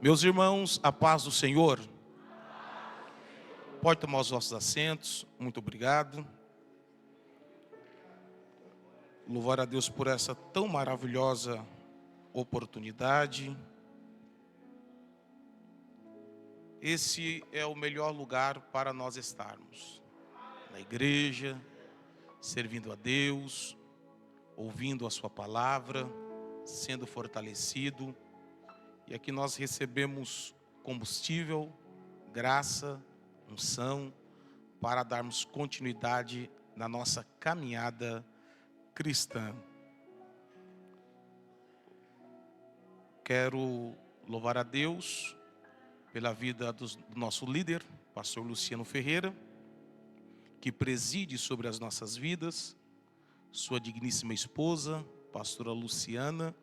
Meus irmãos, a paz do Senhor. Pode tomar os vossos assentos. Muito obrigado. Louvar a Deus por essa tão maravilhosa oportunidade. Esse é o melhor lugar para nós estarmos. Na igreja, servindo a Deus, ouvindo a sua palavra, sendo fortalecido. E aqui nós recebemos combustível, graça, unção, para darmos continuidade na nossa caminhada cristã. Quero louvar a Deus pela vida do nosso líder, pastor Luciano Ferreira, que preside sobre as nossas vidas, sua digníssima esposa, pastora Luciana,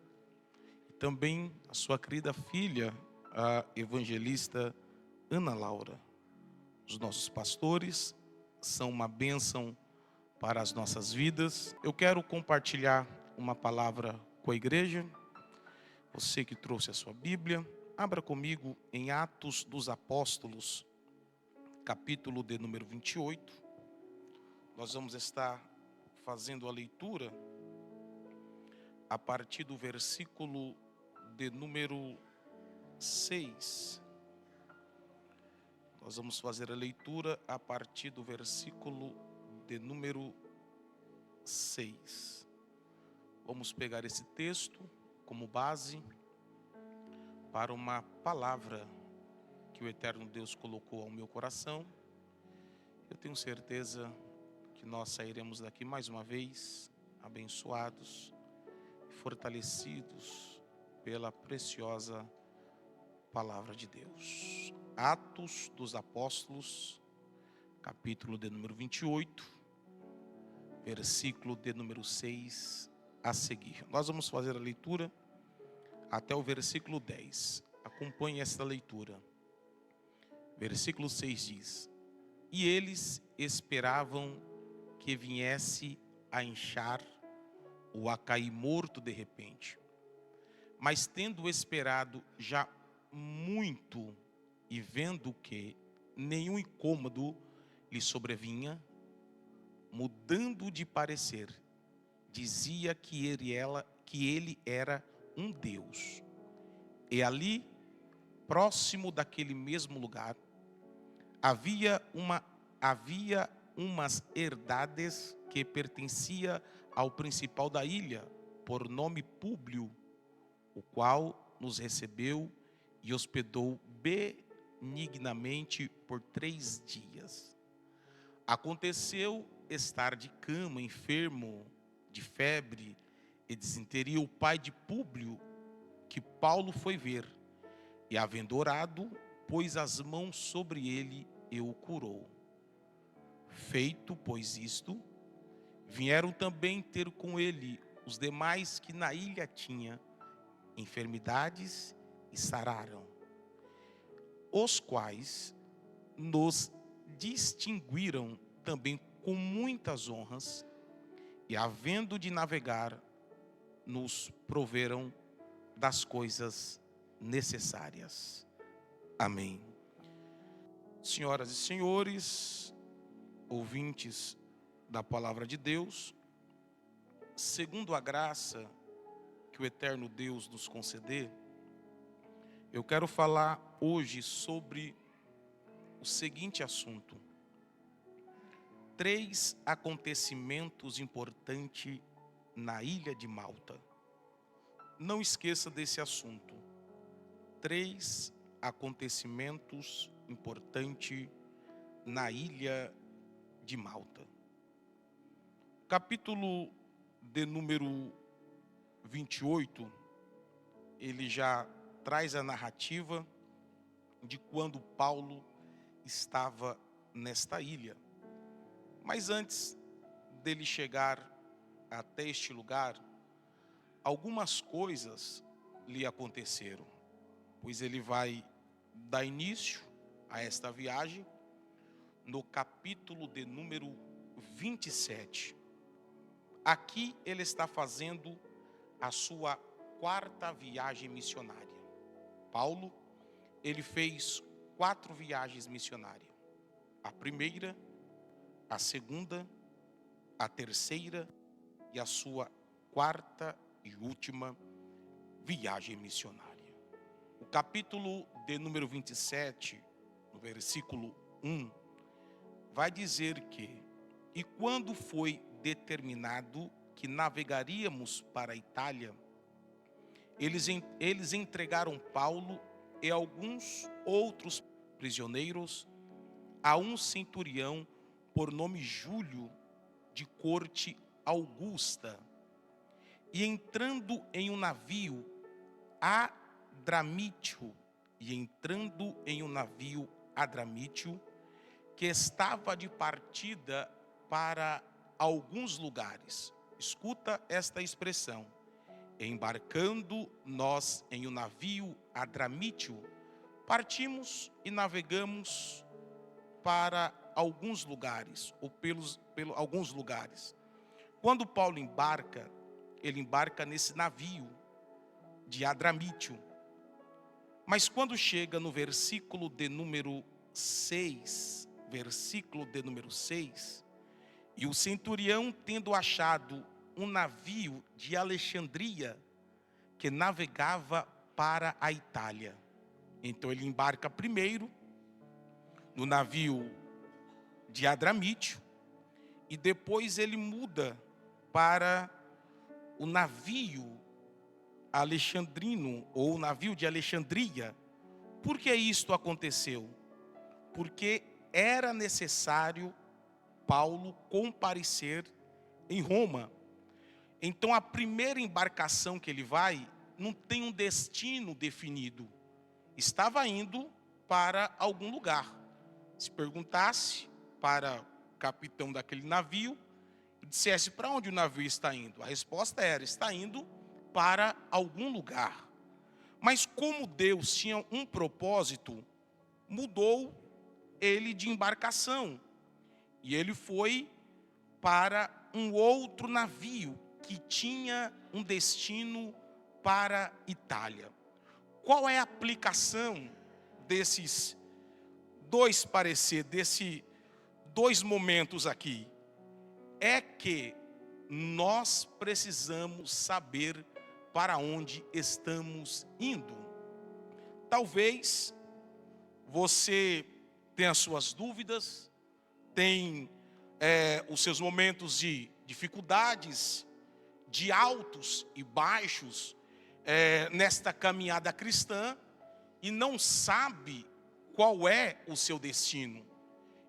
e também a sua querida filha, a evangelista Ana Laura. Os nossos pastores são uma bênção para as nossas vidas. Eu quero compartilhar uma palavra com a igreja. Você que trouxe a sua Bíblia, abra comigo em Atos dos Apóstolos, capítulo de número 28. Nós vamos estar fazendo a leitura a partir do versículo de número 6. Nós vamos fazer a leitura a partir do versículo de número 6. Vamos pegar esse texto como base para uma palavra que o eterno Deus colocou ao meu coração. Eu tenho certeza que nós sairemos daqui mais uma vez abençoados, fortalecidos pela preciosa palavra de Deus. Atos dos Apóstolos, capítulo de número 28, versículo de número 6 a seguir. Nós vamos fazer a leitura até o versículo 10. Acompanhe esta leitura. Versículo 6 diz: E eles esperavam que viesse a inchar ou a cair morto de repente. Mas tendo esperado já muito e vendo que nenhum incômodo lhe sobrevinha, mudando de parecer, dizia que ele era um Deus. E ali, próximo daquele mesmo lugar, havia umas herdades que pertencia ao principal da ilha, por nome Públio, o qual nos recebeu e hospedou benignamente por 3 dias. Aconteceu estar de cama, enfermo, de febre e disenteria, o pai de Públio, que Paulo foi ver, e havendo orado, pôs as mãos sobre ele e o curou. Feito, pois, isto, vieram também ter com ele os demais que na ilha tinha enfermidades e sararam, os quais nos distinguiram também com muitas honras, e havendo de navegar, nos proveram das coisas necessárias. Amém. Senhoras e senhores, ouvintes da palavra de Deus, segundo a graça que o eterno Deus nos conceder, eu quero falar hoje sobre o seguinte assunto: 3 acontecimentos importantes na ilha de Malta. Não esqueça desse assunto. 3 acontecimentos importantes na ilha de Malta. Capítulo de número 28, ele já traz a narrativa de quando Paulo estava nesta ilha. Mas antes dele chegar até este lugar, algumas coisas lhe aconteceram, pois ele vai dar início a esta viagem no capítulo de número 27. Aqui ele está fazendo a sua 4ª viagem missionária. Paulo ele fez 4 viagens missionárias. A primeira, a segunda, a terceira e a sua 4ª e última viagem missionária. O capítulo de número 27, no versículo 1, vai dizer que: e quando foi determinado que navegaríamos para a Itália, eles entregaram Paulo e alguns outros prisioneiros a um centurião por nome Júlio, de corte Augusta. E entrando em um navio Adramítio, que estava de partida para alguns lugares. Escuta esta expressão: embarcando nós em um navio Adramítio, partimos e navegamos para alguns lugares, ou pelos alguns lugares. Quando Paulo embarca, ele embarca nesse navio de Adramítio. Mas quando chega no versículo de número 6, e o centurião, tendo achado um navio de Alexandria que navegava para a Itália, então ele embarca primeiro no navio de Adramítio e depois ele muda para o navio alexandrino, ou o navio de Alexandria. Por que isto aconteceu? Porque era necessário Paulo comparecer em Roma. Então a primeira embarcação que ele vai não tem um destino definido. Estava indo para algum lugar. Se perguntasse para o capitão daquele navio e dissesse para onde o navio está indo, a resposta era: está indo para algum lugar. Mas como Deus tinha um propósito, mudou ele de embarcação. E ele foi para um outro navio que tinha um destino para Itália. Qual é a aplicação desses dois pareceres, desses dois momentos aqui? É que nós precisamos saber para onde estamos indo. Talvez você tenha suas dúvidas, tem os seus momentos de dificuldades, de altos e baixos nesta caminhada cristã, e não sabe qual é o seu destino.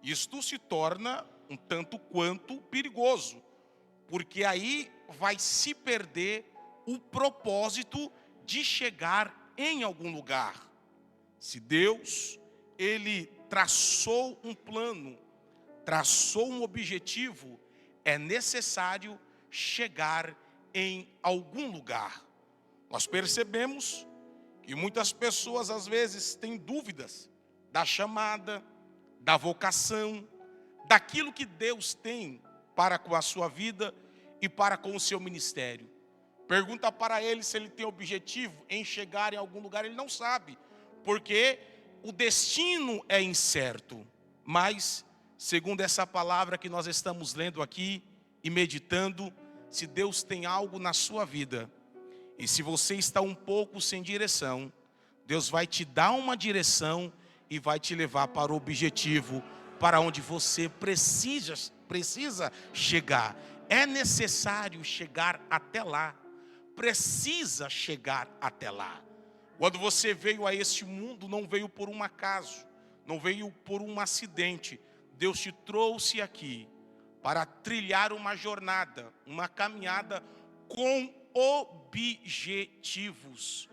Isto se torna um tanto quanto perigoso, porque aí vai se perder o propósito de chegar em algum lugar. Se Deus, ele traçou um plano, traçou um objetivo, é necessário chegar em algum lugar. Nós percebemos que muitas pessoas às vezes têm dúvidas da chamada, da vocação, daquilo que Deus tem para com a sua vida e para com o seu ministério. Pergunta para ele se ele tem objetivo em chegar em algum lugar, ele não sabe, porque o destino é incerto. Mas, segundo essa palavra que nós estamos lendo aqui e meditando, se Deus tem algo na sua vida, e se você está um pouco sem direção, Deus vai te dar uma direção e vai te levar para o objetivo, para onde você precisa chegar. É necessário chegar até lá. Precisa chegar até lá. Quando você veio a este mundo, não veio por um acaso, não veio por um acidente. Deus te trouxe aqui para trilhar uma jornada, uma caminhada com objetivos.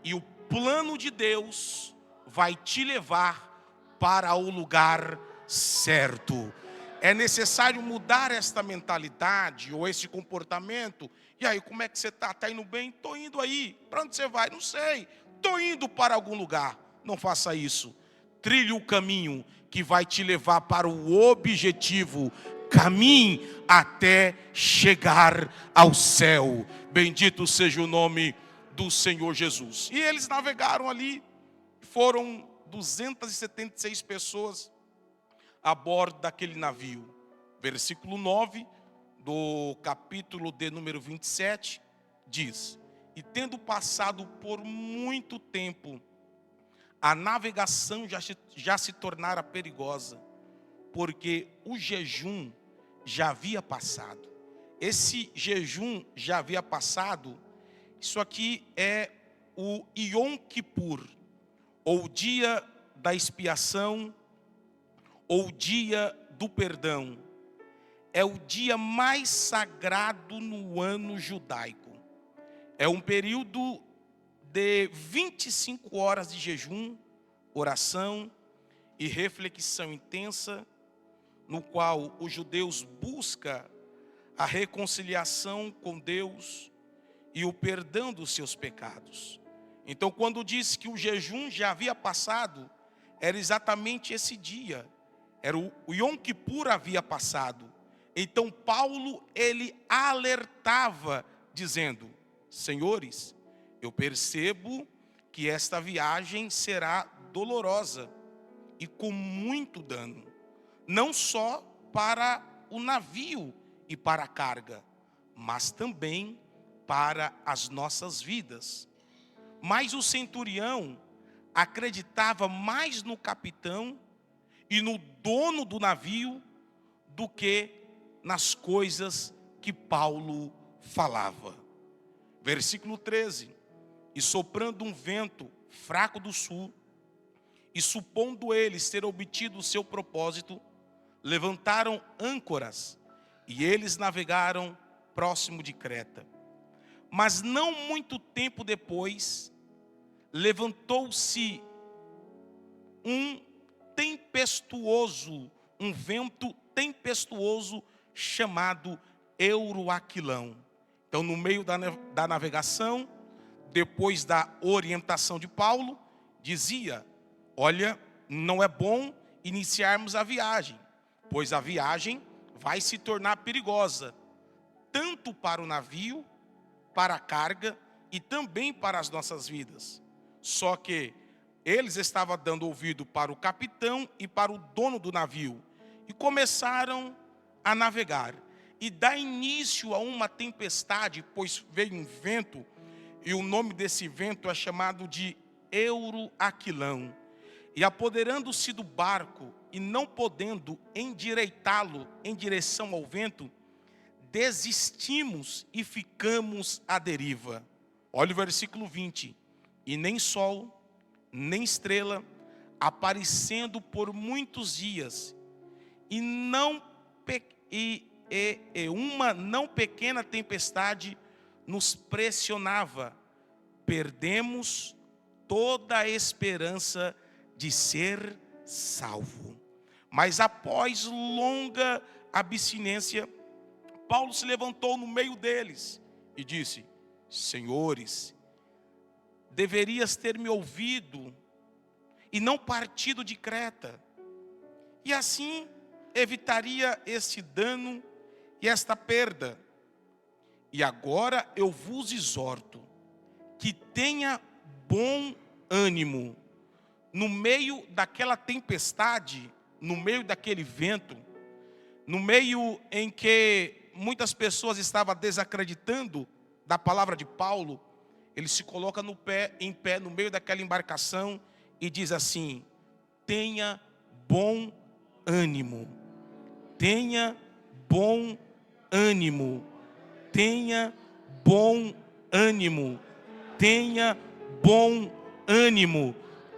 E o plano de Deus vai te levar para o lugar certo. É necessário mudar esta mentalidade ou esse comportamento. E aí, como é que você está? Está indo bem? Estou indo aí. Para onde você vai? Não sei. Estou indo para algum lugar. Não faça isso. Trilhe o caminho que vai te levar para o objetivo. Caminhe até chegar ao céu. Bendito seja o nome do Senhor Jesus. E eles navegaram ali, foram 276 pessoas a bordo daquele navio. Versículo 9 do capítulo de número 27 diz: e tendo passado por muito tempo, a navegação já se tornara perigosa, porque o jejum já havia passado. Esse jejum já havia passado, isso aqui é o Yom Kippur, ou dia da expiação, ou dia do perdão. É o dia mais sagrado no ano judaico. É um período de 25 horas de jejum, oração e reflexão intensa, no qual os judeus buscam a reconciliação com Deus e o perdão dos seus pecados. Então, quando diz que o jejum já havia passado, era exatamente esse dia. Era o Yom Kippur havia passado. Então, Paulo, ele alertava, dizendo: senhores, eu percebo que esta viagem será dolorosa e com muito dano, não só para o navio e para a carga, mas também para as nossas vidas. Mas o centurião acreditava mais no capitão e no dono do navio do que nas coisas que Paulo falava. Versículo 13: e soprando um vento fraco do sul, e supondo eles ter obtido o seu propósito, levantaram âncoras, e eles navegaram próximo de Creta. Mas não muito tempo depois, levantou-se um vento tempestuoso chamado Euroaquilão. Então, no meio da navegação, depois da orientação de Paulo, dizia: olha, não é bom iniciarmos a viagem, pois a viagem vai se tornar perigosa, tanto para o navio, para a carga e também para as nossas vidas. Só que eles estavam dando ouvido para o capitão e para o dono do navio, e começaram a navegar, e dá início a uma tempestade, pois veio um vento, e o nome desse vento é chamado de Euroaquilão. E apoderando-se do barco, e não podendo endireitá-lo em direção ao vento, desistimos e ficamos à deriva. Olha o versículo 20. E nem sol, nem estrela, aparecendo por muitos dias, e uma não pequena tempestade nos pressionava. Perdemos toda a esperança de ser salvo. Mas após longa abstinência, Paulo se levantou no meio deles e disse: senhores, deverias ter me ouvido e não partido de Creta, e assim evitaria este dano e esta perda. E agora eu vos exorto que tenha bom ânimo. No meio daquela tempestade, no meio daquele vento, no meio em que muitas pessoas estavam desacreditando da palavra de Paulo, ele se coloca em pé no meio daquela embarcação e diz assim: tenha bom ânimo, tenha bom ânimo, tenha bom ânimo, tenha bom ânimo,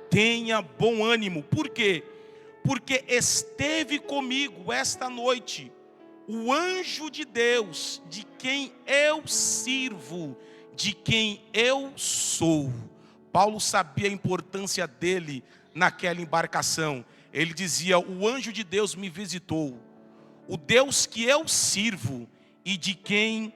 tenha bom ânimo. Por quê? Porque esteve comigo esta noite o anjo de Deus, de quem eu sirvo, de quem eu sou. Paulo sabia a importância dele naquela embarcação. Ele dizia: o anjo de Deus me visitou, o Deus que eu sirvo e de quem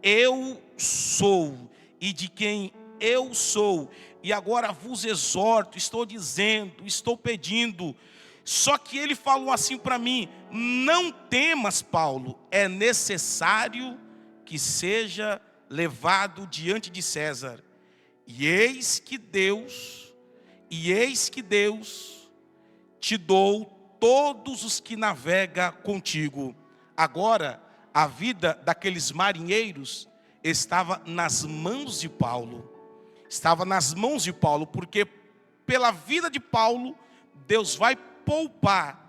eu sou, e de quem eu sou. E agora vos exorto, estou dizendo, estou pedindo. Só que ele falou assim para mim: não temas, Paulo, é necessário que seja levado diante de César. E eis que Deus E eis que Deus te dou todos os que navega contigo. Agora, a vida daqueles marinheiros estava nas mãos de Paulo. Estava nas mãos de Paulo, porque pela vida de Paulo, Deus vai poupar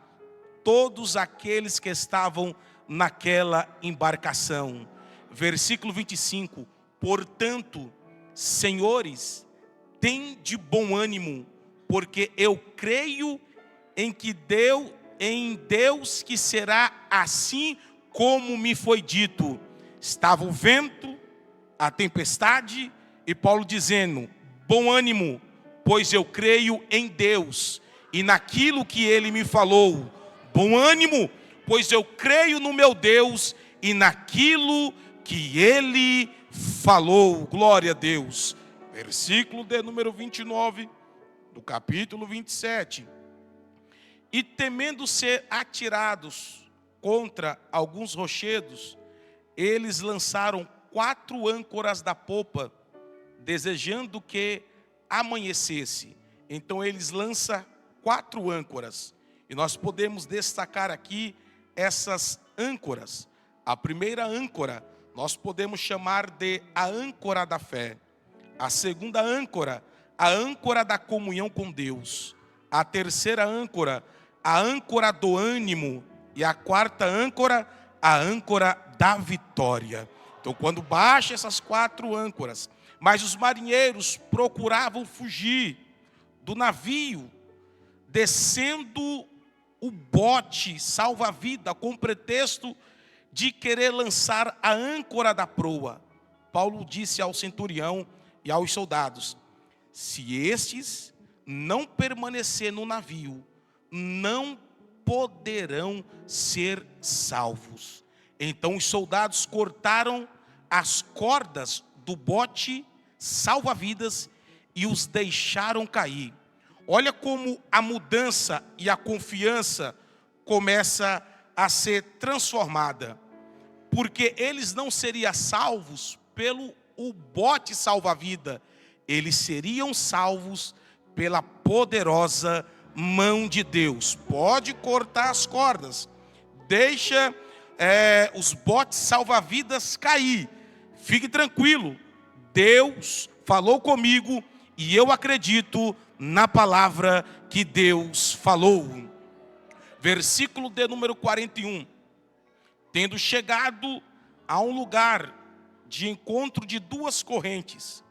todos aqueles que estavam naquela embarcação. Versículo 25. Portanto, senhores, tende bom ânimo, porque eu creio em Deus que será assim como me foi dito. Estava o vento, a tempestade, e Paulo dizendo: bom ânimo, pois eu creio em Deus e naquilo que Ele me falou. Bom ânimo, pois eu creio no meu Deus e naquilo que Ele falou. Glória a Deus. Versículo de número 29, do capítulo 27. E temendo ser atirados contra alguns rochedos, eles lançaram 4 âncoras da popa, desejando que amanhecesse. Então eles lançam 4 âncoras. E nós podemos destacar aqui essas âncoras. A primeira âncora nós podemos chamar de a âncora da fé. A segunda âncora, a âncora da comunhão com Deus. A terceira âncora, a âncora do ânimo. E a quarta âncora, a âncora da vitória. Então, quando baixa essas 4 âncoras, mas os marinheiros procuravam fugir do navio, descendo o bote salva-vida com pretexto de querer lançar a âncora da proa. Paulo disse ao centurião e aos soldados: se estes não permanecer no navio, não poderão ser salvos. Então os soldados cortaram as cordas do bote salva-vidas e os deixaram cair. Olha como a mudança e a confiança começa a ser transformada. Porque eles não seriam salvos pelo o bote salva-vida, eles seriam salvos pela poderosa mão de Deus. Pode cortar as cordas, deixa os botes salva-vidas cair, fique tranquilo, Deus falou comigo e eu acredito na palavra que Deus falou. Versículo de número 41. Tendo chegado a um lugar de encontro de 2 correntes,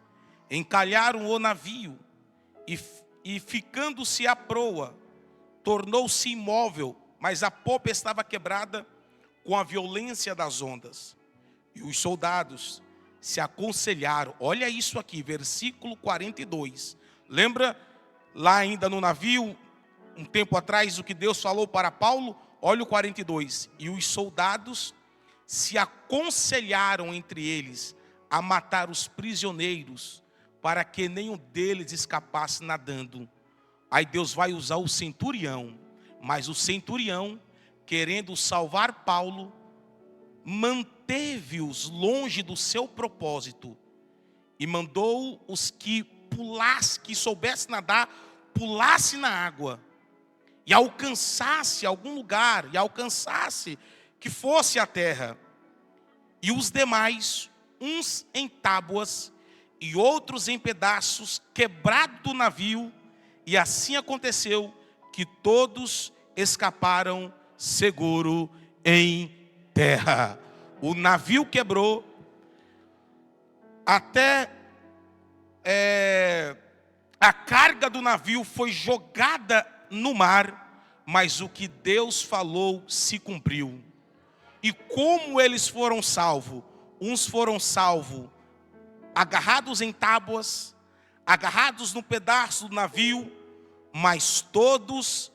encalharam o navio e ficando-se à proa, tornou-se imóvel, mas a popa estava quebrada com a violência das ondas. E os soldados se aconselharam. Olha isso aqui, versículo 42. Lembra lá ainda no navio, um tempo atrás, o que Deus falou para Paulo? Olha o 42. E os soldados se aconselharam entre eles a matar os prisioneiros, para que nenhum deles escapasse nadando. Aí Deus vai usar o centurião. Mas o centurião, querendo salvar Paulo, manteve-os longe do seu propósito e mandou os que soubesse nadar, pulasse na água e alcançasse algum lugar, que fosse a terra. E os demais, uns em tábuas e outros em pedaços quebrados do navio, e assim aconteceu que todos escaparam seguro em terra. O navio quebrou, até a carga do navio foi jogada no mar, mas o que Deus falou se cumpriu. E como eles foram salvos? Uns foram salvos agarrados em tábuas, agarrados no pedaço do navio, mas todos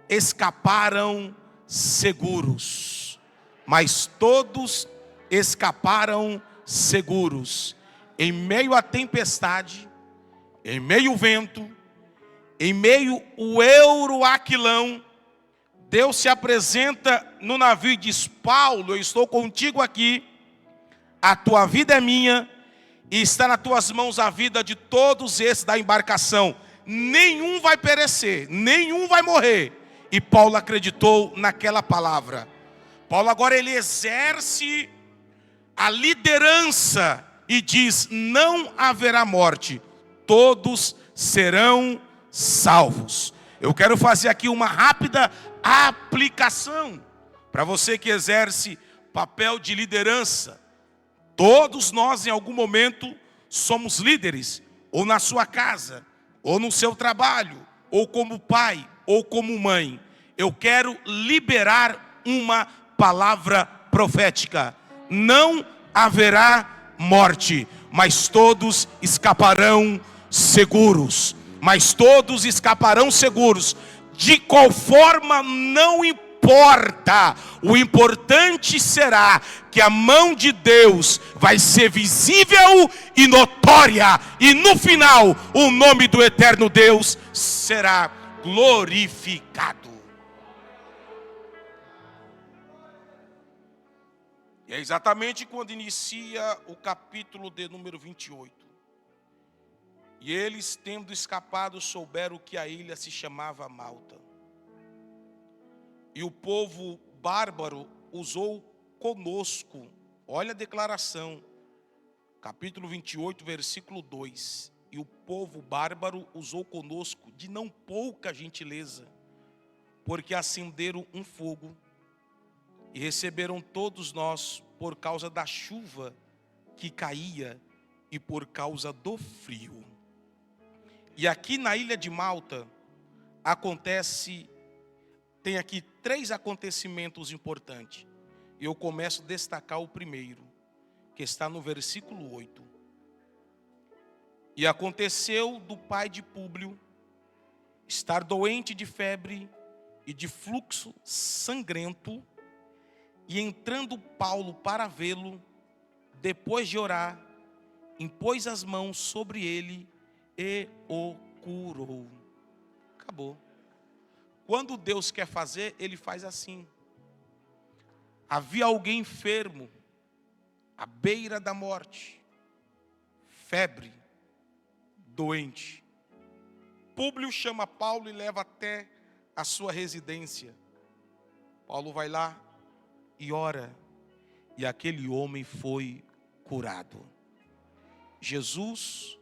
escaparam seguros. Em meio à tempestade, em meio ao vento, em meio ao euroaquilão, Deus se apresenta no navio e diz: Paulo, eu estou contigo aqui, a tua vida é minha, e está nas tuas mãos a vida de todos esses da embarcação. nenhum vai perecer, nenhum vai morrer. E Paulo acreditou naquela palavra. Paulo agora ele exerce a liderança e diz: não haverá morte, todos serão salvos. Eu quero fazer aqui uma rápida aplicação para você que exerce papel de liderança. Todos nós em algum momento somos líderes, ou na sua casa, ou no seu trabalho, ou como pai, ou como mãe. Eu quero liberar uma palavra profética: não haverá morte, mas todos escaparão seguros. Mas todos escaparão seguros. De qual forma, não importa. O importante será que a mão de Deus vai ser visível e notória. E no final, o nome do eterno Deus será glorificado. E é exatamente quando inicia o capítulo de número 28. E eles, tendo escapado, souberam que a ilha se chamava Malta. E o povo bárbaro usou conosco. Olha a declaração. Capítulo 28, versículo 2. E o povo bárbaro usou conosco de não pouca gentileza, porque acenderam um fogo e receberam todos nós por causa da chuva que caía e por causa do frio. E aqui na ilha de Malta tem aqui 3 acontecimentos importantes. Eu começo a destacar o primeiro, que está no versículo 8. E aconteceu do pai de Públio estar doente de febre e de fluxo sangrento, e entrando Paulo para vê-lo, depois de orar, impôs as mãos sobre ele e o curou. Acabou. Quando Deus quer fazer, Ele faz assim. Havia alguém enfermo, à beira da morte, febre, doente. Públio chama Paulo e leva até a sua residência. Paulo vai lá e ora, e aquele homem foi curado. Jesus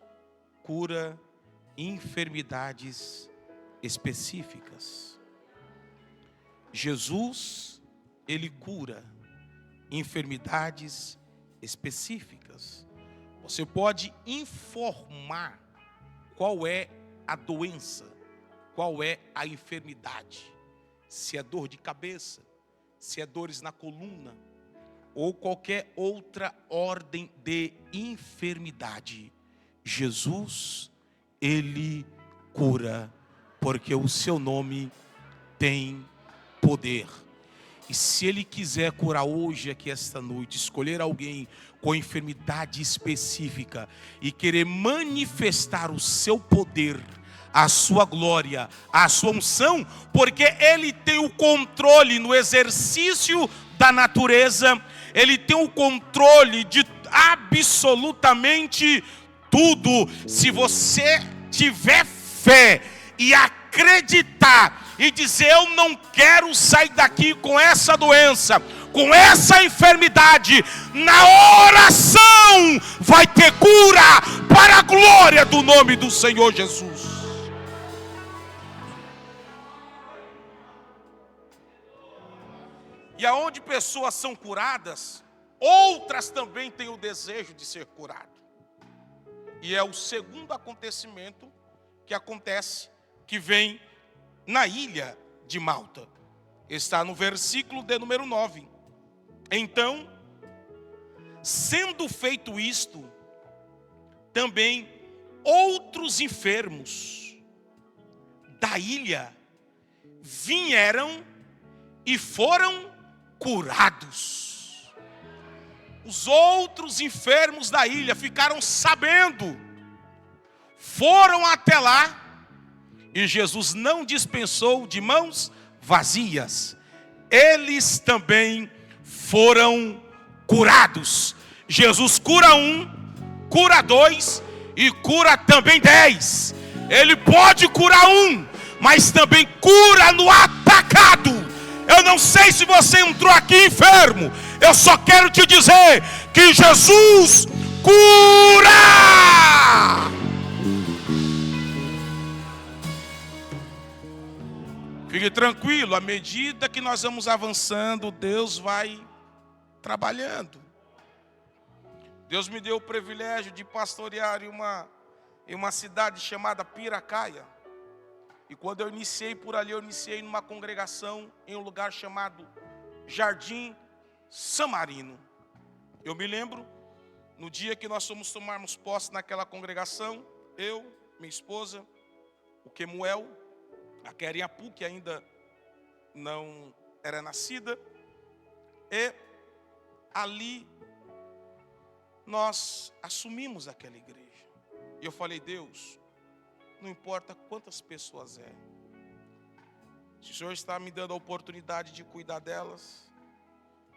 cura enfermidades específicas. Jesus, ele cura enfermidades específicas. Você pode informar qual é a doença, qual é a enfermidade. Se é dor de cabeça, se é dores na coluna, ou qualquer outra ordem de enfermidade. Jesus, ele cura, porque o seu nome tem poder. E se ele quiser curar hoje, aqui esta noite, escolher alguém com enfermidade específica e querer manifestar o seu poder, a sua glória, a sua unção, porque ele tem o controle no exercício da natureza, ele tem o controle de absolutamente tudo. Se você tiver fé e acreditar e dizer: eu não quero sair daqui com essa doença, com essa enfermidade, na oração vai ter cura para a glória do nome do Senhor Jesus. E aonde pessoas são curadas, outras também têm o desejo de ser curado. E é o segundo acontecimento que acontece, que vem na ilha de Malta. Está no versículo de número 9. Então, sendo feito isto, também outros enfermos da ilha vieram e foram curados. Os outros enfermos da ilha ficaram sabendo, foram até lá, e Jesus não dispensou de mãos vazias. Eles também foram curados. Jesus cura um, cura 2 e cura também 10. Ele pode curar um, mas também cura no atacado. Eu não sei se você entrou aqui enfermo. Eu só quero te dizer que Jesus cura. Fique tranquilo, à medida que nós vamos avançando, Deus vai trabalhando. Deus me deu o privilégio de pastorear em uma cidade chamada Piracaia. E quando eu iniciei por ali, eu iniciei numa congregação em um lugar chamado Jardim Samarino. Eu me lembro, no dia que nós fomos tomarmos posse naquela congregação, eu, minha esposa, o Kemuel, a Keriapu, que ainda não era nascida, e ali nós assumimos aquela igreja. E eu falei: Deus, não importa quantas pessoas é, se o Senhor está me dando a oportunidade de cuidar delas,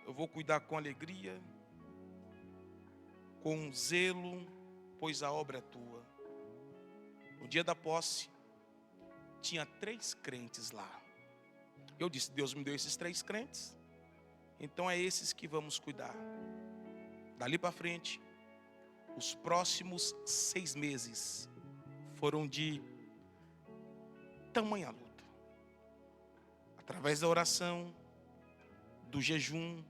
eu vou cuidar com alegria, com zelo, pois a obra é tua. No dia da posse, tinha 3 crentes lá. Eu disse: Deus me deu esses 3 crentes, então é esses que vamos cuidar. Dali para frente, os próximos 6 meses foram de tamanha luta. Através da oração, do jejum,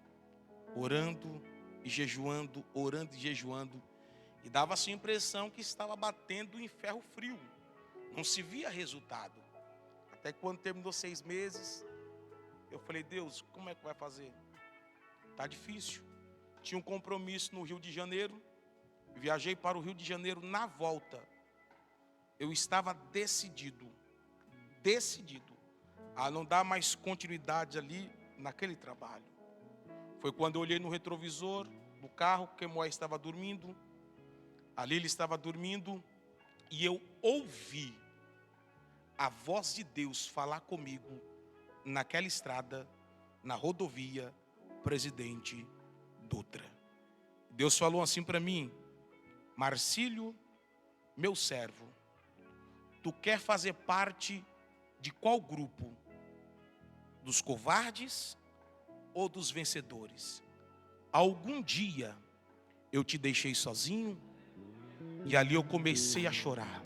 orando e jejuando, e dava-se a impressão que estava batendo em ferro frio. Não se via resultado. Até quando terminou 6 meses, eu falei: Deus, como é que vai fazer? Tá difícil. Tinha um compromisso no Rio de Janeiro. Viajei para o Rio de Janeiro. Na volta, eu estava decidido a não dar mais continuidade ali naquele trabalho. Foi quando eu olhei no retrovisor do carro, que Moé estava dormindo. Ali ele estava dormindo, e eu ouvi a voz de Deus falar comigo naquela estrada, na rodovia Presidente Dutra. Deus falou assim para mim: Marcílio, meu servo, tu quer fazer parte de qual grupo? Dos covardes ou dos vencedores? Algum dia eu te deixei sozinho, e ali eu comecei a chorar.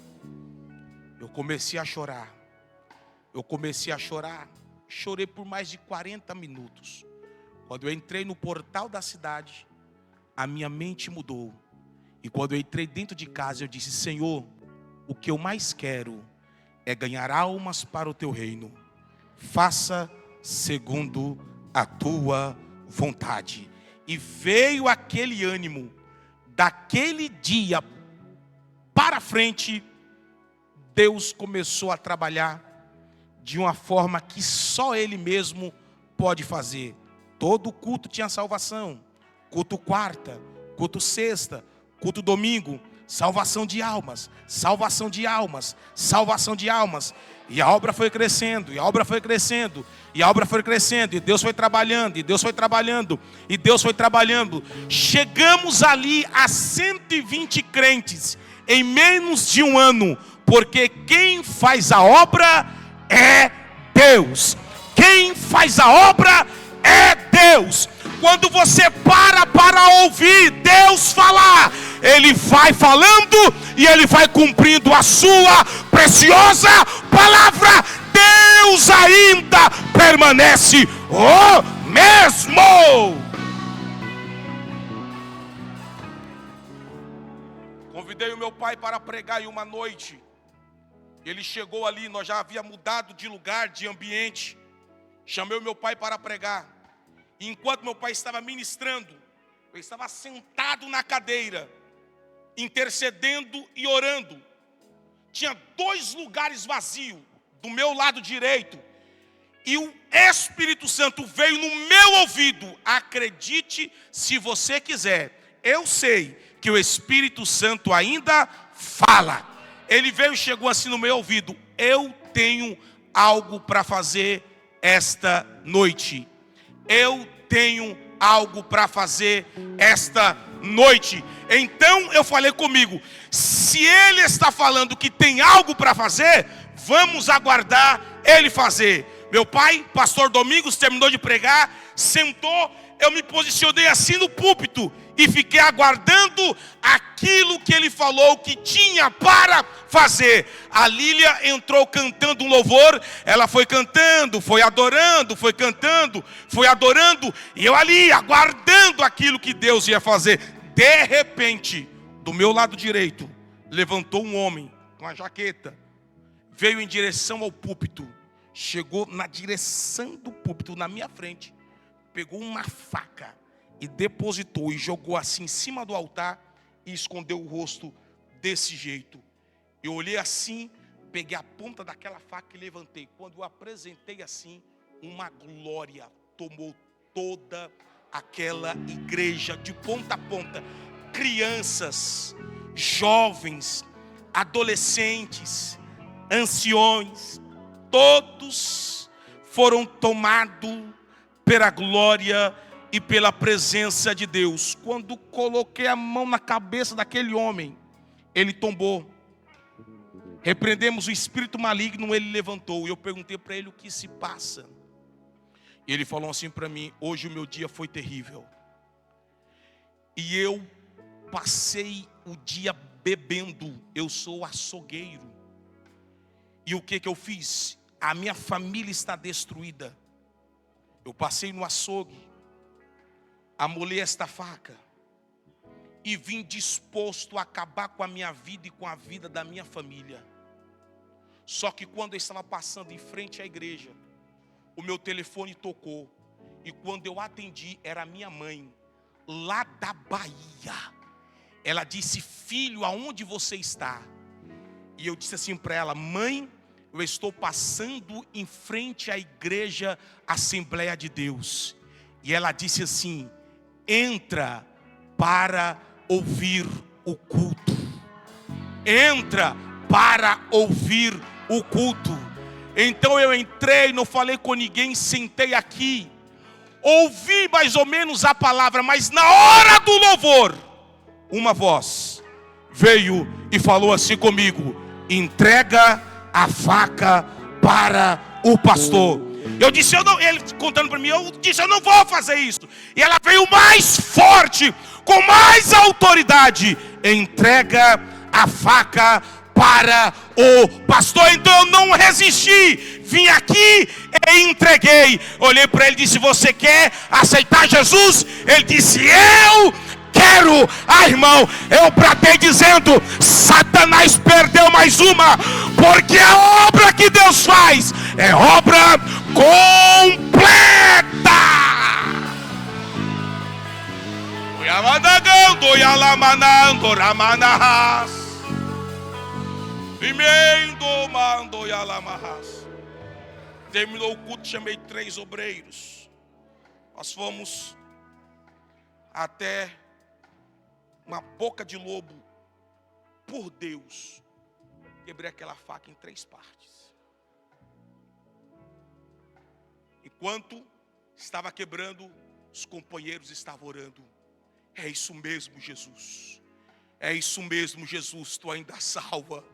Chorei por mais de 40 minutos. Quando eu entrei no portal da cidade, a minha mente mudou. E quando eu entrei dentro de casa, eu disse: Senhor, o que eu mais quero é ganhar almas para o teu reino. Faça segundo a tua vontade. E veio aquele ânimo. Daquele dia para frente, Deus começou a trabalhar de uma forma que só Ele mesmo pode fazer. Todo culto tinha salvação. Culto quarta, culto sexta, culto domingo. Salvação de almas, salvação de almas, salvação de almas. E a obra foi crescendo, e a obra foi crescendo, e a obra foi crescendo. E Deus foi trabalhando, e Deus foi trabalhando, e Deus foi trabalhando. Chegamos ali a 120 crentes em menos de um ano. Porque quem faz a obra é Deus. Quem faz a obra é Deus. Quando você para ouvir Deus falar, Ele vai falando e Ele vai cumprindo a sua preciosa palavra. Deus ainda permanece o mesmo. Convidei o meu pai para pregar em uma noite. Ele chegou ali, nós já havíamos mudado de lugar, de ambiente. Chamei o meu pai para pregar. E enquanto meu pai estava ministrando, eu estava sentado na cadeira, intercedendo e orando. Tinha 2 lugares vazios do meu lado direito. E o Espírito Santo veio no meu ouvido. Acredite se você quiser. Eu sei que o Espírito Santo ainda fala. Ele veio e chegou assim no meu ouvido: eu tenho algo para fazer esta noite. Eu tenho algo para fazer esta noite. Então eu falei comigo: se ele está falando que tem algo para fazer, vamos aguardar ele fazer. Meu pai, pastor Domingos, terminou de pregar, sentou, eu me posicionei assim no púlpito e fiquei aguardando aquilo que ele falou que tinha para fazer. A Lília entrou cantando um louvor, ela foi cantando, foi adorando, foi cantando, foi adorando, e eu ali aguardando aquilo que Deus ia fazer. De repente, do meu lado direito, levantou um homem com a jaqueta, veio em direção ao púlpito, chegou na direção do púlpito, na minha frente, pegou uma faca e depositou e jogou assim em cima do altar e escondeu o rosto desse jeito. Eu olhei assim, peguei a ponta daquela faca e levantei. Quando eu apresentei assim, uma glória tomou toda aquela igreja de ponta a ponta. Crianças, jovens, adolescentes, anciões, todos foram tomados pela glória e pela presença de Deus. Quando coloquei a mão na cabeça daquele homem, ele tombou. Repreendemos o espírito maligno, ele levantou. E eu perguntei para ele o que se passa. E ele falou assim para mim: hoje o meu dia foi terrível. E eu passei o dia bebendo. Eu sou açougueiro. E o que eu fiz? A minha família está destruída. Eu passei no açougue, amolei esta faca e vim disposto a acabar com a minha vida e com a vida da minha família. Só que quando eu estava passando em frente à igreja, o meu telefone tocou. E quando eu atendi, era minha mãe, lá da Bahia. Ela disse: filho, aonde você está? E eu disse assim para ela: mãe, eu estou passando em frente à igreja Assembleia de Deus. E ela disse assim: entra para ouvir o culto. Entra para ouvir o culto. Então eu entrei, não falei com ninguém, sentei aqui, ouvi mais ou menos a palavra, mas na hora do louvor, uma voz veio e falou assim comigo: entrega a faca para o pastor. Eu disse: eu não, ele contando para mim, eu disse: eu não vou fazer isso. E ela veio mais forte, com mais autoridade: entrega a faca para o pastor. Então eu não resisti, vim aqui e entreguei. Olhei para ele e disse: você quer aceitar Jesus? Ele disse: eu quero. Irmão, eu bradei dizendo: Satanás perdeu mais uma, porque a obra que Deus faz é obra completa. Terminou o culto, chamei 3 obreiros. Nós fomos até uma boca de lobo. Por Deus, quebrei aquela faca em 3 partes. Enquanto estava quebrando, os companheiros estavam orando: é isso mesmo, Jesus. É isso mesmo, Jesus. Tu ainda salva,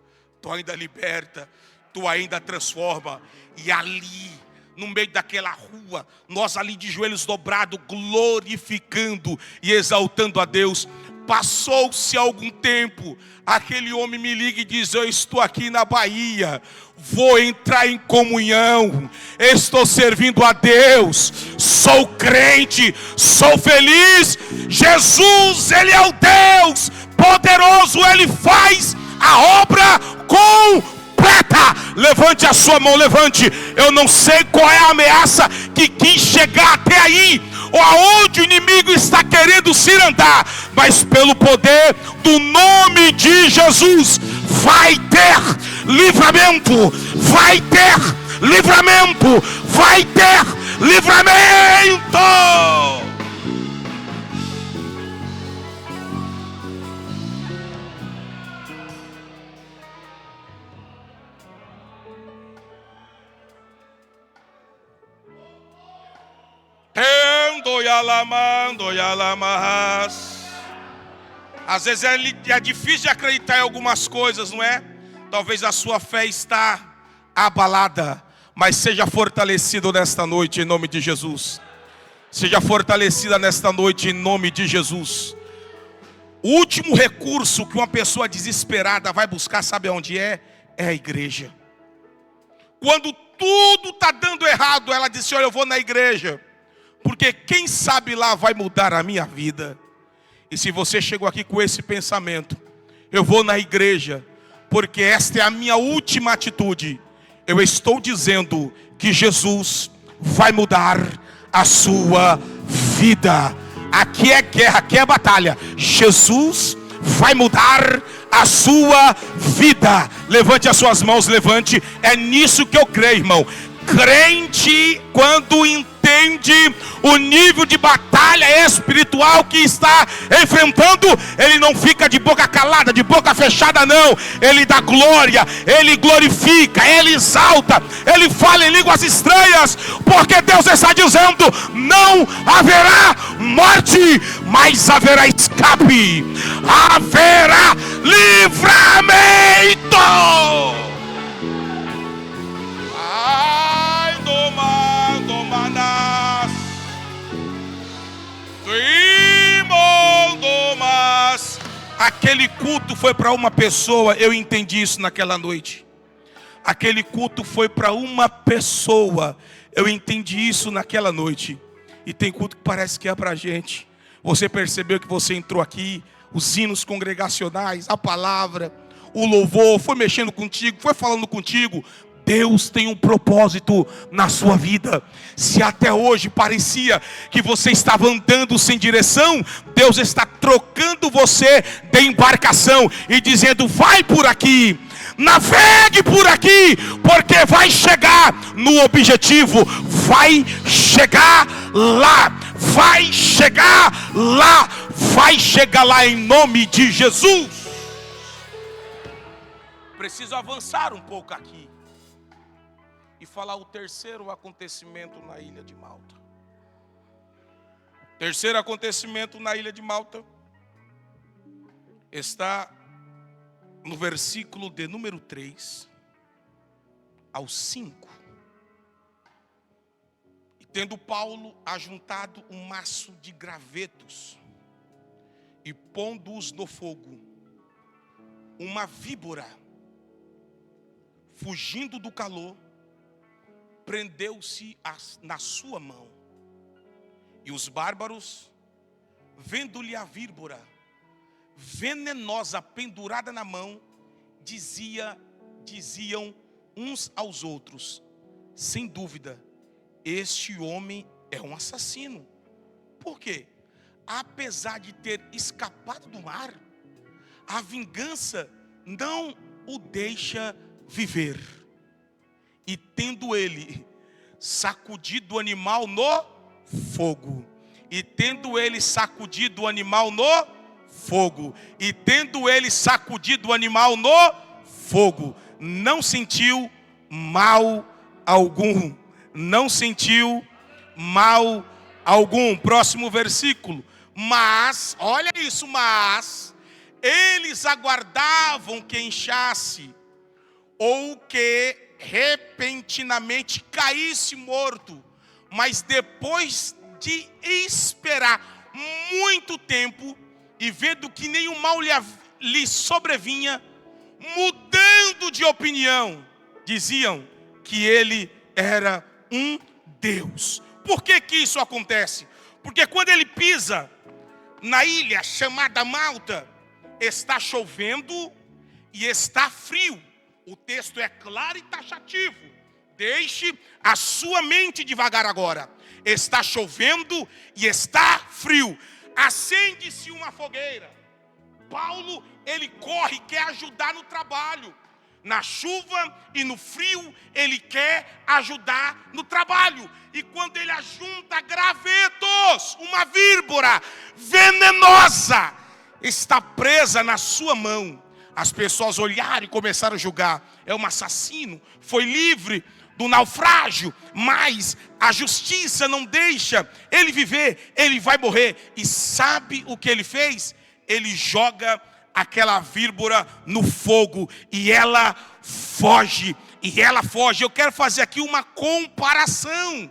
tu ainda liberta, tu ainda transforma. E ali, no meio daquela rua, nós ali de joelhos dobrados, glorificando e exaltando a Deus. Passou-se algum tempo, aquele homem me liga e diz: eu estou aqui na Bahia, vou entrar em comunhão, estou servindo a Deus, sou crente, sou feliz. Jesus, Ele é o Deus poderoso, Ele faz a obra completa. Levante a sua mão, levante. Eu não sei qual é a ameaça que quis chegar até aí, ou aonde o inimigo está querendo se andar, mas pelo poder do nome de Jesus, vai ter livramento, vai ter livramento, vai ter livramento. Tendo yalamando yalamas. Às vezes é difícil de acreditar em algumas coisas, não é? Talvez a sua fé está abalada, mas seja fortalecido nesta noite em nome de Jesus. Seja fortalecida nesta noite em nome de Jesus. O último recurso que uma pessoa desesperada vai buscar, sabe onde é? É a igreja. Quando tudo está dando errado, ela diz: olha, eu vou na igreja, porque quem sabe lá vai mudar a minha vida. E se você chegou aqui com esse pensamento, eu vou na igreja, porque esta é a minha última atitude, eu estou dizendo que Jesus vai mudar a sua vida. Aqui é guerra, aqui é batalha. Jesus vai mudar a sua vida. Levante as suas mãos, levante. É nisso que eu creio, irmão. Crente, quando entende o nível de batalha espiritual que está enfrentando, ele não fica de boca calada, de boca fechada, não. Ele dá glória, ele glorifica, ele exalta, ele fala em línguas estranhas, porque Deus está dizendo: não haverá morte, mas haverá escape, haverá livramento. Aquele culto foi para uma pessoa, eu entendi isso naquela noite. Aquele culto foi para uma pessoa, eu entendi isso naquela noite. E tem culto que parece que é para a gente. Você percebeu que você entrou aqui, os hinos congregacionais, a palavra, o louvor, foi mexendo contigo, foi falando contigo. Deus tem um propósito na sua vida. Se até hoje parecia que você estava andando sem direção, Deus está trocando você de embarcação e dizendo: vai por aqui, navegue por aqui, porque vai chegar no objetivo, vai chegar lá, vai chegar lá, vai chegar lá em nome de Jesus. Preciso avançar um pouco aqui e falar o terceiro acontecimento na ilha de Malta. Terceiro acontecimento na ilha de Malta está no versículo de número 3 ao 5. E tendo Paulo ajuntado um maço de gravetos e pondo-os no fogo, uma víbora, fugindo do calor, prendeu-se na sua mão. E os bárbaros, vendo-lhe a víbora venenosa pendurada na mão, diziam uns aos outros: sem dúvida, este homem é um assassino. Por quê? Apesar de ter escapado do mar, a vingança não o deixa viver. E tendo ele sacudido o animal no fogo, e tendo ele sacudido o animal no fogo, e tendo ele sacudido o animal no fogo, não sentiu mal algum. Não sentiu mal algum. Próximo versículo. Mas, olha isso, mas eles aguardavam que inchasse, ou que repentinamente caísse morto. Mas depois de esperar muito tempo, e vendo que nenhum mal lhe sobrevinha, mudando de opinião, diziam que ele era um Deus. Por que que isso acontece? Porque quando ele pisa na ilha chamada Malta, está chovendo e está frio. O texto é claro e taxativo. Deixe a sua mente devagar agora. Está chovendo e está frio. Acende-se uma fogueira. Paulo, ele corre, quer ajudar no trabalho. Na chuva e no frio, ele quer ajudar no trabalho. E quando ele ajunta gravetos, uma víbora venenosa está presa na sua mão. As pessoas olharam e começaram a julgar: é um assassino, foi livre do naufrágio, mas a justiça não deixa ele viver, ele vai morrer. E sabe o que ele fez? ele joga aquela víbora no fogo e ela foge. Eu quero fazer aqui uma comparação.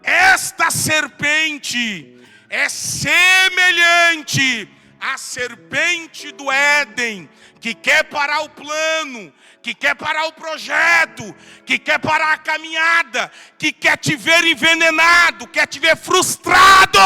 Esta serpente é semelhante à serpente do Éden, que quer parar o plano, que quer parar o projeto, que quer parar a caminhada, que quer te ver envenenado, quer te ver frustrado.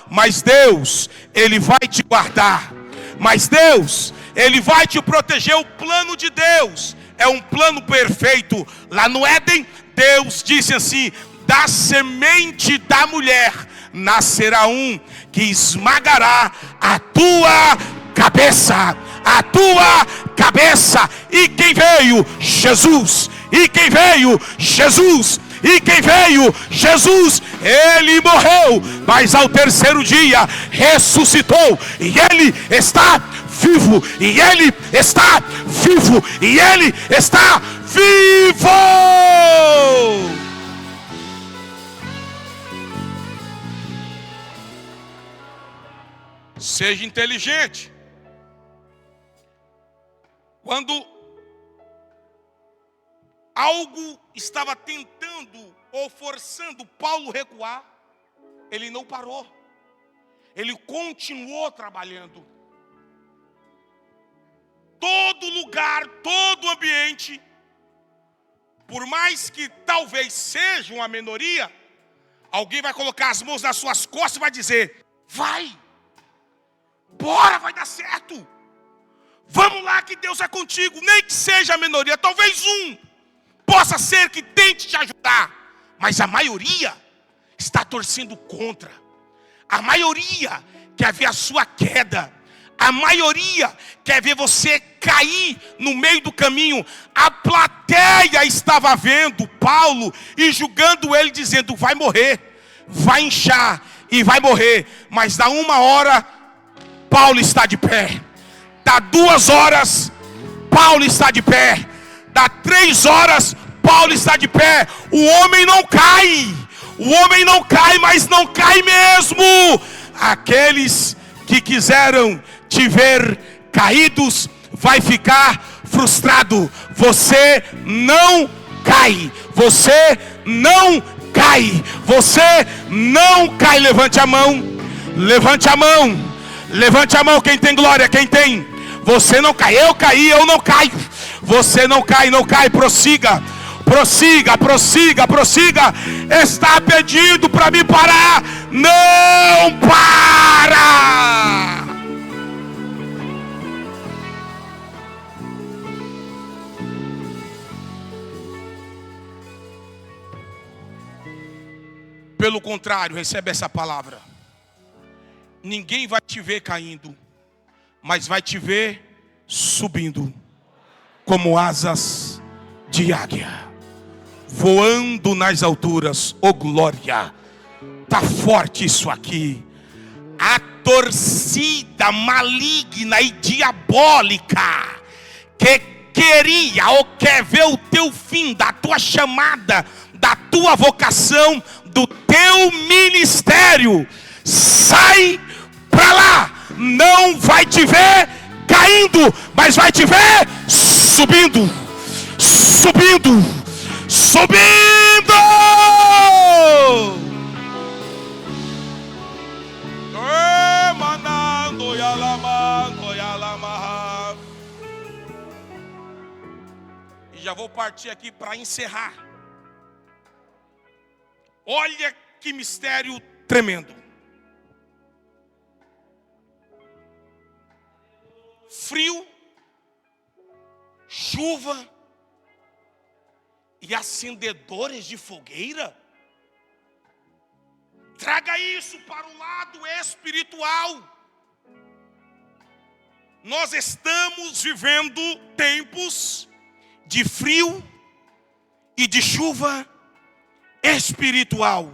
Mas Deus, Ele vai te guardar. Mas Deus, Ele vai te proteger. O plano de Deus é um plano perfeito. Lá no Éden, Deus disse assim: da semente da mulher nascerá um que esmagará a tua cabeça. A tua cabeça. E quem veio? Jesus. E quem veio? Jesus. E quem veio? Jesus. Ele morreu, mas ao terceiro dia ressuscitou. E Ele está vivo. E Ele está vivo. E Ele está vivo. Seja inteligente. Quando algo estava tentando ou forçando Paulo recuar, ele não parou. Ele continuou trabalhando. Todo lugar, todo ambiente, por mais que talvez seja uma minoria, alguém vai colocar as mãos nas suas costas e vai dizer: vai, bora, vai dar certo. Vamos lá que Deus é contigo. Nem que seja a minoria, talvez um possa ser que tente te ajudar, mas a maioria está torcendo contra. A maioria quer ver a sua queda. A maioria quer ver você cair no meio do caminho. A plateia estava vendo Paulo e julgando ele, dizendo: vai morrer, vai inchar e vai morrer. Mas dá 1 hora, Paulo está de pé. Dá 2 horas, Paulo está de pé. Dá 3 horas, Paulo está de pé. O homem não cai. O homem não cai, mas não cai mesmo. Aqueles que quiseram te ver caídos vai ficar frustrado. Você não cai. Você não cai. Você não cai. Levante a mão. Levante a mão. Levante a mão quem tem glória, quem tem. Você não cai. Eu caí, eu não caio. Você não cai, não cai. Prossiga. Prossiga, prossiga, prossiga. Está pedindo para me parar. Não para. Pelo contrário, recebe essa palavra. Ninguém vai te ver caindo, mas vai te ver subindo como asas de águia, voando nas alturas. Oh glória, tá forte isso aqui. A torcida maligna e diabólica que queria ou quer ver o teu fim, da tua chamada, da tua vocação, do teu ministério, sai pra lá. Não vai te ver caindo, mas vai te ver subindo, subindo, subindo. E já vou partir aqui para encerrar. Olha que mistério tremendo. Frio, chuva e acendedores de fogueira. Traga isso para o lado espiritual. Nós estamos vivendo tempos de frio e de chuva espiritual.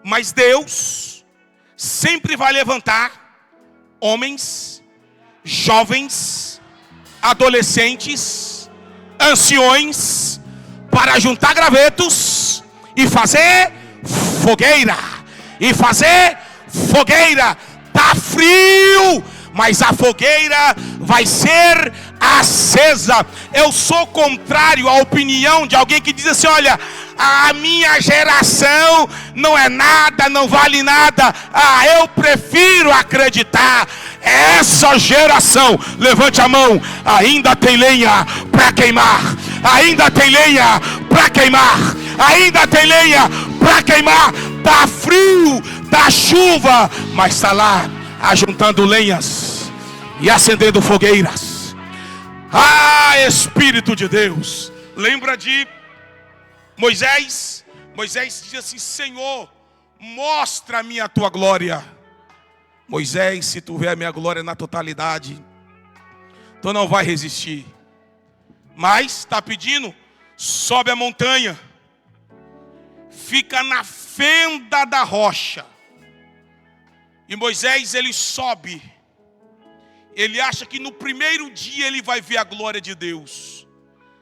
Mas Deus sempre vai levantar homens, jovens, adolescentes, anciões, para juntar gravetos e fazer fogueira. E fazer fogueira. Tá frio, mas a fogueira vai ser acesa. Eu sou contrário à opinião de alguém que diz assim: olha, a minha geração não é nada, não vale nada. Eu prefiro acreditar. Essa geração, levante a mão, ainda tem lenha para queimar. Ainda tem lenha para queimar. Ainda tem lenha para queimar. Tá frio, tá chuva, mas está lá ajuntando lenhas e acendendo fogueiras. Espírito de Deus. Lembra de Moisés? Moisés diz assim: Senhor, mostra-me a tua glória. Moisés, se tu ver a minha glória na totalidade, tu não vai resistir. Mas está pedindo: sobe a montanha, fica na fenda da rocha. E Moisés, ele sobe. Ele acha que no primeiro dia ele vai ver a glória de Deus.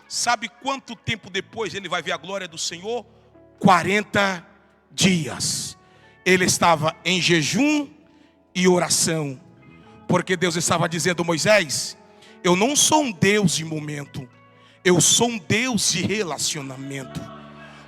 Sabe quanto tempo depois ele vai ver a glória do Senhor? 40 dias. Ele estava em jejum e oração, porque Deus estava dizendo: Moisés, eu não sou um Deus de momento, eu sou um Deus de relacionamento.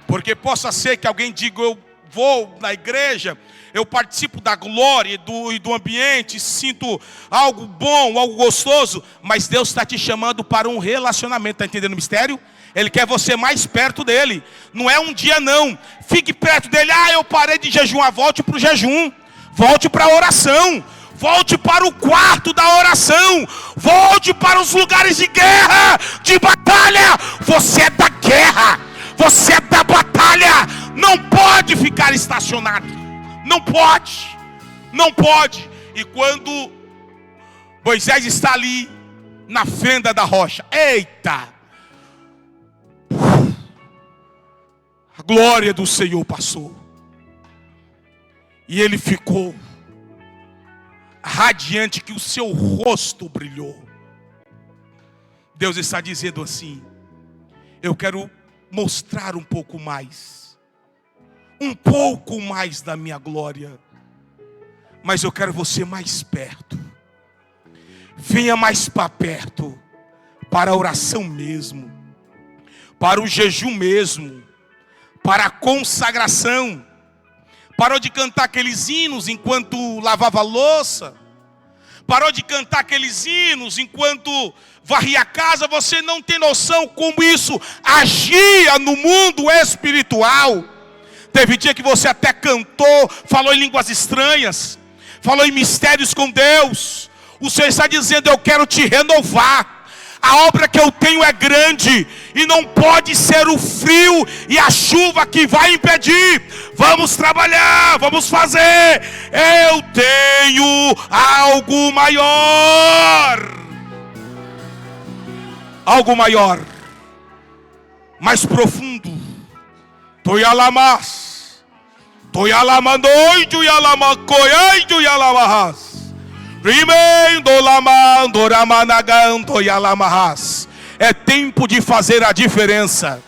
Porque possa ser que alguém diga: eu vou na igreja, eu participo da glória e do ambiente, sinto algo bom, algo gostoso, mas Deus está te chamando para um relacionamento. Está entendendo o mistério? Ele quer você mais perto dele. Não é um dia não. Fique perto dele. Eu parei de jejuar. Volte para o jejum. Volte para a oração. Volte para o quarto da oração. Volte para os lugares de guerra, de batalha. Você é da guerra. Você é da batalha. Não pode ficar estacionado. Não pode. Não pode. E quando Moisés está ali na fenda da rocha, eita! A glória do Senhor passou. E ele ficou radiante, que o seu rosto brilhou. Deus está dizendo assim: eu quero mostrar um pouco mais da minha glória, mas eu quero você mais perto. Venha mais para perto, para a oração mesmo, para o jejum mesmo, para a consagração. Parou de cantar aqueles hinos enquanto lavava a louça. Parou de cantar aqueles hinos enquanto varria a casa. Você não tem noção como isso agia no mundo espiritual. Teve dia que você até cantou, falou em línguas estranhas, falou em mistérios com Deus. O Senhor está dizendo: eu quero te renovar. A obra que eu tenho é grande, e não pode ser o frio e a chuva que vai impedir. Vamos trabalhar, vamos fazer. Eu tenho algo maior. Algo maior, mais profundo. Toyalamas, Toyalamandoido Yalamacoido Yalamahas. É tempo de fazer a diferença.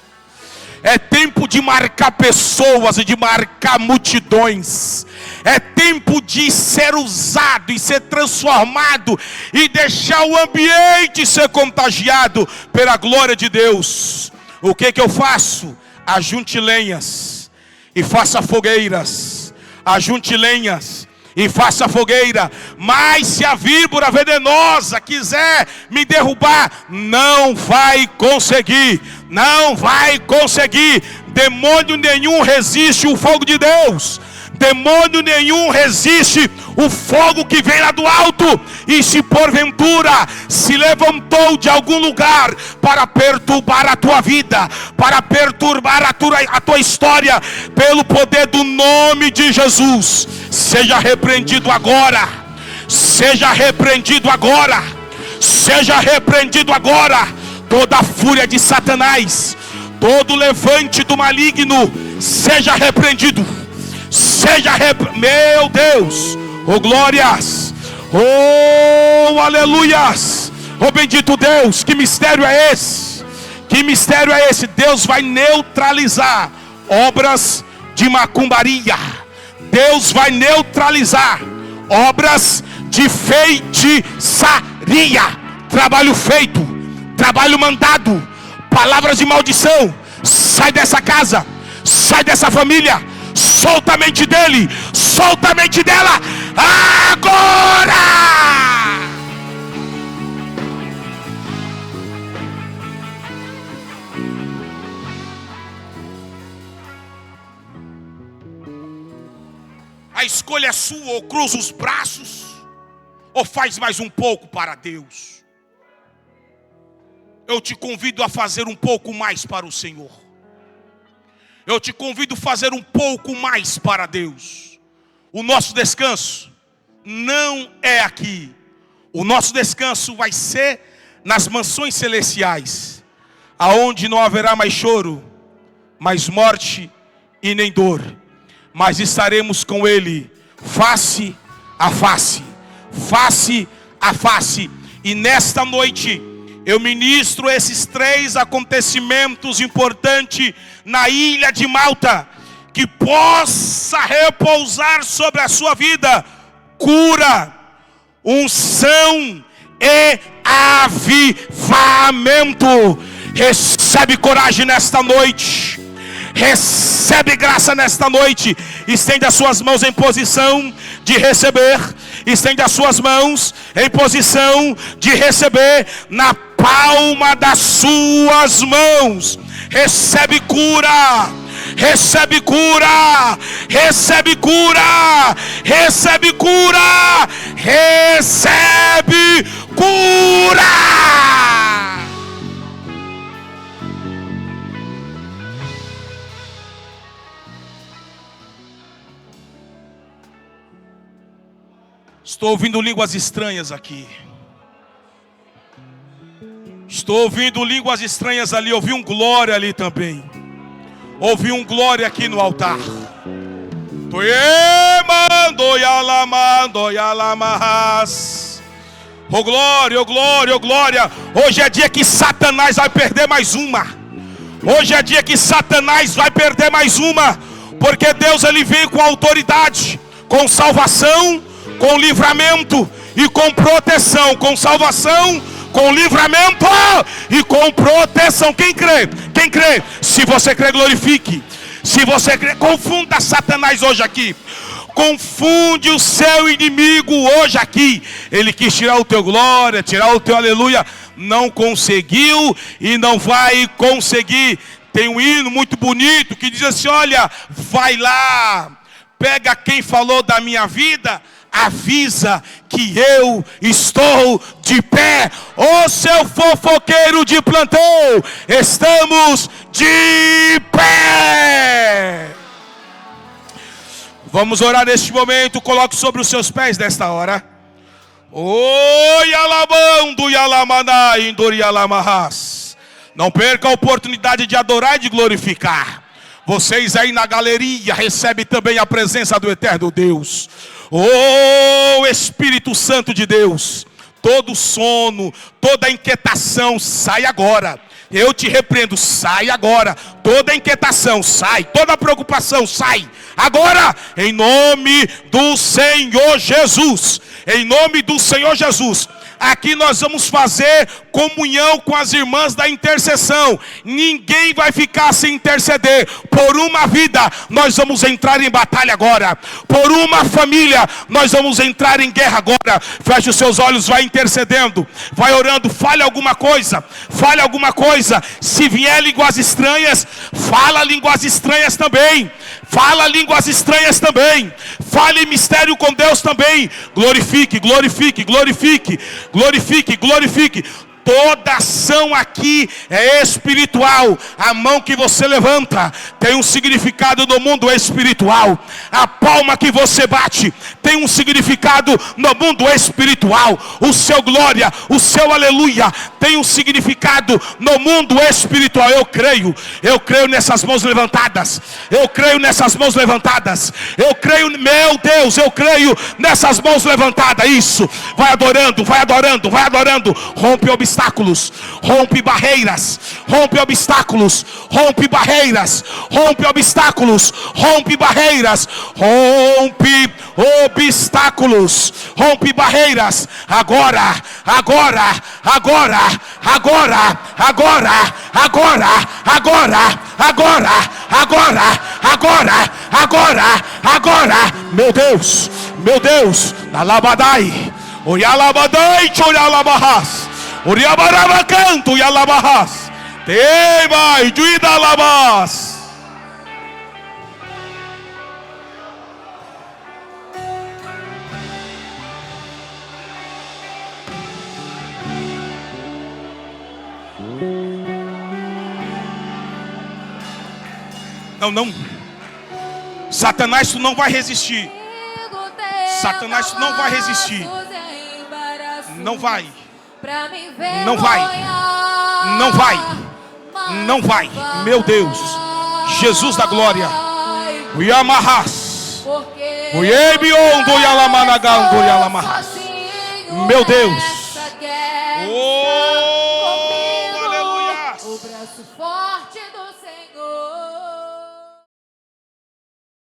É tempo de marcar pessoas e de marcar multidões. É tempo de ser usado e ser transformado e deixar o ambiente ser contagiado pela glória de Deus. O que eu faço? Ajunte lenhas e faça fogueiras. Ajunte lenhas e faça fogueira. Mas se a víbora venenosa quiser me derrubar, não vai conseguir. Não vai conseguir. Demônio nenhum resiste o fogo de Deus. Demônio nenhum resiste o fogo que vem lá do alto. E se porventura se levantou de algum lugar para perturbar a tua vida, para perturbar a tua história, pelo poder do nome de Jesus, seja repreendido agora. Seja repreendido agora. Seja repreendido agora. Toda a fúria de Satanás, todo levante do maligno, seja repreendido. Seja meu Deus, oh glórias, oh aleluias, oh bendito Deus. Que mistério é esse? Que mistério é esse? Deus vai neutralizar obras de macumbaria. Deus vai neutralizar obras de feitiçaria, trabalho feito, trabalho mandado, palavras de maldição, sai dessa casa, sai dessa família, solta a mente dele, solta a mente dela, agora! A escolha é sua, ou cruza os braços, ou faz mais um pouco para Deus. Eu te convido a fazer um pouco mais para o Senhor. Eu te convido a fazer um pouco mais para Deus. O nosso descanso não é aqui. O nosso descanso vai ser nas mansões celestiais, aonde não haverá mais choro, mais morte e nem dor. Mas estaremos com Ele face a face, face a face. E nesta noite eu ministro esses 3 acontecimentos importantes na ilha de Malta, que possa repousar sobre a sua vida cura, unção e avivamento. Recebe coragem nesta noite. Recebe graça nesta noite. Estende as suas mãos em posição de receber. Estende as suas mãos em posição de receber. Na palma das suas mãos. Recebe cura. Recebe cura. Recebe cura. Recebe cura. Recebe cura. Estou ouvindo línguas estranhas aqui. Estou ouvindo línguas estranhas ali. Ouvi um glória ali também. Ouvi um glória aqui no altar. Oh glória, oh glória, oh glória. Hoje é dia que Satanás vai perder mais uma. Hoje é dia que Satanás vai perder mais uma. Porque Deus ele vem com autoridade, com salvação, com livramento e com proteção. Com salvação, com livramento e com proteção. Quem crê? Quem crê? Se você crê, glorifique. Se você crê, confunda Satanás hoje aqui. Confunde o seu inimigo hoje aqui. Ele quis tirar o teu glória, tirar o teu aleluia. Não conseguiu e não vai conseguir. Tem um hino muito bonito que diz assim: olha, vai lá, pega quem falou da minha vida, avisa que eu estou de pé. Ô seu fofoqueiro de plantão, estamos de pé. Vamos orar neste momento. Coloque sobre os seus pés nesta hora. Oi, alabando yalamana indorialamarras. Não perca a oportunidade de adorar e de glorificar. Vocês aí na galeria recebem também a presença do eterno Deus. Oh Espírito Santo de Deus, todo sono, toda inquietação, sai agora. Eu te repreendo, sai agora. Toda inquietação, sai. Toda preocupação, sai agora. Em nome do Senhor Jesus. Em nome do Senhor Jesus. Aqui nós vamos fazer comunhão com as irmãs da intercessão. Ninguém vai ficar sem interceder. Por uma vida, nós vamos entrar em batalha agora. Por uma família, nós vamos entrar em guerra agora. Feche os seus olhos, vai intercedendo, vai orando. Fale alguma coisa, fale alguma coisa. Se vier línguas estranhas, fala línguas estranhas também. Fala línguas estranhas também. Fale mistério com Deus também. Glorifique, glorifique, glorifique. Glorifique, glorifique. Toda ação aqui é espiritual. A mão que você levanta tem um significado no mundo espiritual. A palma que você bate tem um significado no mundo espiritual. O seu glória, o seu aleluia tem um significado no mundo espiritual. Eu creio nessas mãos levantadas. Eu creio nessas mãos levantadas. Eu creio, meu Deus, eu creio nessas mãos levantadas. Isso, vai adorando, vai adorando, vai adorando. Rompe obstáculos, rompe barreiras, rompe obstáculos, rompe barreiras, rompe obstáculos, rompe barreiras, rompe obstáculos, rompe barreiras, agora, agora, agora, agora, agora, agora, agora, agora, agora, agora, agora, agora, meu Deus, Alabadai, Oyalabadai, Choyalabahas, Oriabarabacanto, Yalabahas, Teba, Juidalabas. Não, Satanás, tu não vai resistir. Satanás, tu não vai resistir. Não vai. Não vai. Não vai. Não vai. Meu Deus. Jesus da glória. O Yamarras. O Yebiondo Yalamanaga, Yalamahas. Meu Deus. Oh.